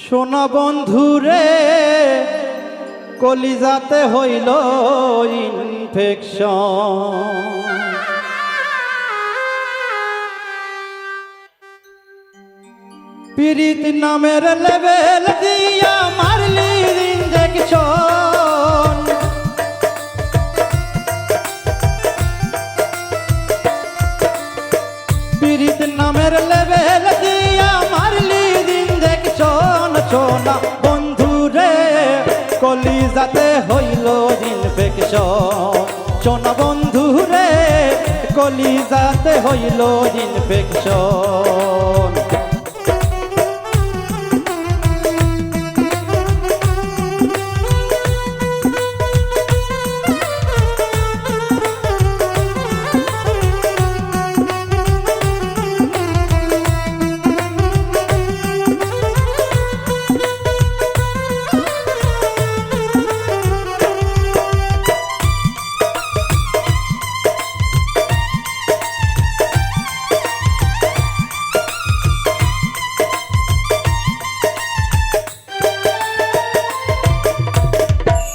সোনা বন্ধুরে কলিজাতে হইল ইনফেকশন, পিরিত নামের লেভেল দিয়া মারলি ইনজেকশন, পিরিত নামের লেভেল দিয়া মারলি ইনজেকশন। সোনা বন্ধুরে কলিজাতে হইল ইনফেকশন, সোনা বন্ধুরে কলিজাতে হইল ইনফেকশন।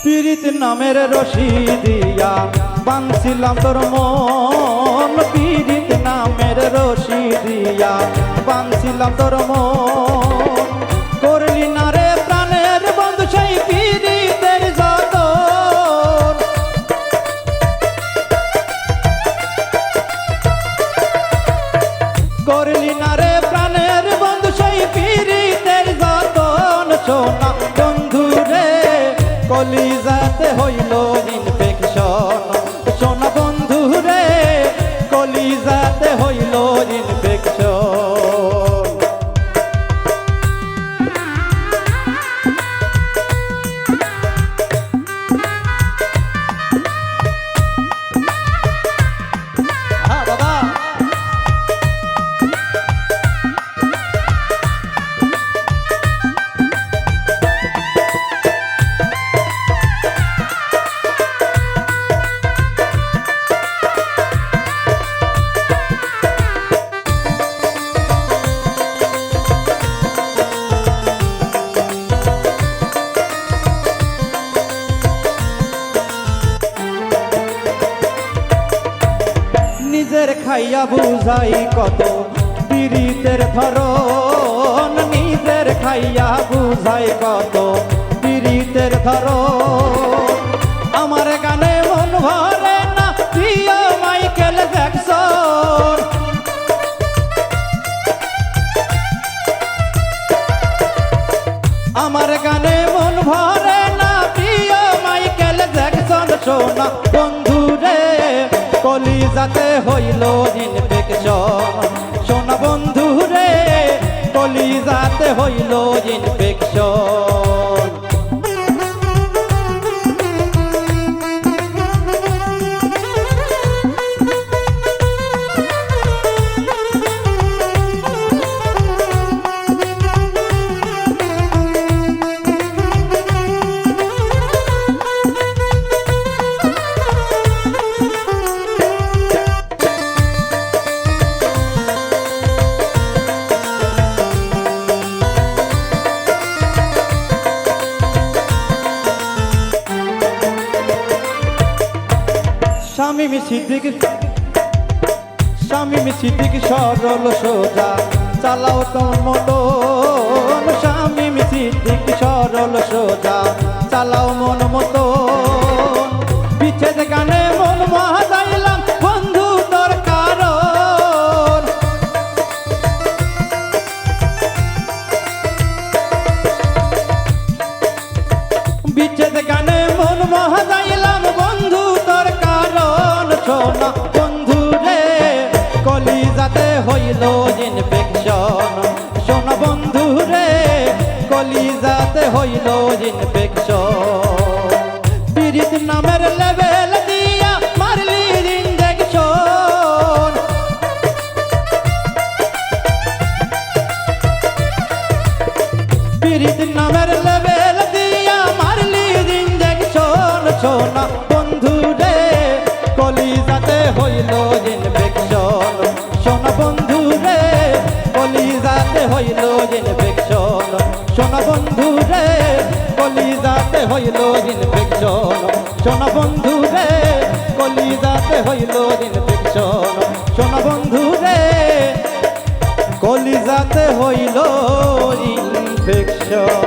পিরিত নামের রশি দিয়া বাঁধছিলাম তোর মন, পিরিত নামের রশি দিয়া বাঁধছিলাম তোর মন, করলি না রে প্রাণের বন্ধু সেই পিরিতের যতন, করলি না রে প্রাণের বন্ধু সেই পিরিতের যতন। সোনা বন্ধুরে কলিজাতে হইল ইনফেকশন, সোনা বন্ধুরে কলিজাতে হইল ইনফেকশন। হ্যাঁ বাবা, নিজের খাইয়া বুঝাই কত পিরিতের ধরন, নিজের খাইয়া বুঝাই কত পিরিতের ধরন। আমার গানে মন ভরে না প্রিয় মাইকেল জ্যাকসন, আমার গানে মন ভরে না প্রিয় মাইকেল জ্যাকসন। সোনা বন্ধুরে কলিজাতে হইল ইনফেকশন, সোনা বন্ধুরে কলিজাতে হইল ইনফেকশন। শামীম সিদ্দিক সরল সোজা চালাও তোর মতন, শামীম সিদ্দিক সরল সোজা চালাও মন মতন। বিচ্ছেদ গানে মন মহাদাইলাম বন্ধু তোর কারণ, বিচ্ছেদ গানে মন মহাদাইলাম বন্ধু তোর কারণ। সোনা বন্ধুরে কলিজাতে হইল ইনফেকশন, সোনা বন্ধুরে কলিজাতে হইল ইনফেকশন। পিরিত নামের লেভেল দিয়া মারলি ইনজেকশন, পিরিত নামের লেভেল দিয়া মারলি ইনজেকশন। সোনা বন্ধুরে কলিজাতে হইল ইনফেকশন, সোনা বন্ধুরে কলিজাতে হইল ইনফেকশন, সোনা বন্ধু কলিজাতে হইল ইনফেকশন সোনা বন্ধু রে কলিজাতে হইল ইনফেকশন সোনা বন্ধু রে কলিজাতে হইল ইনফেকশন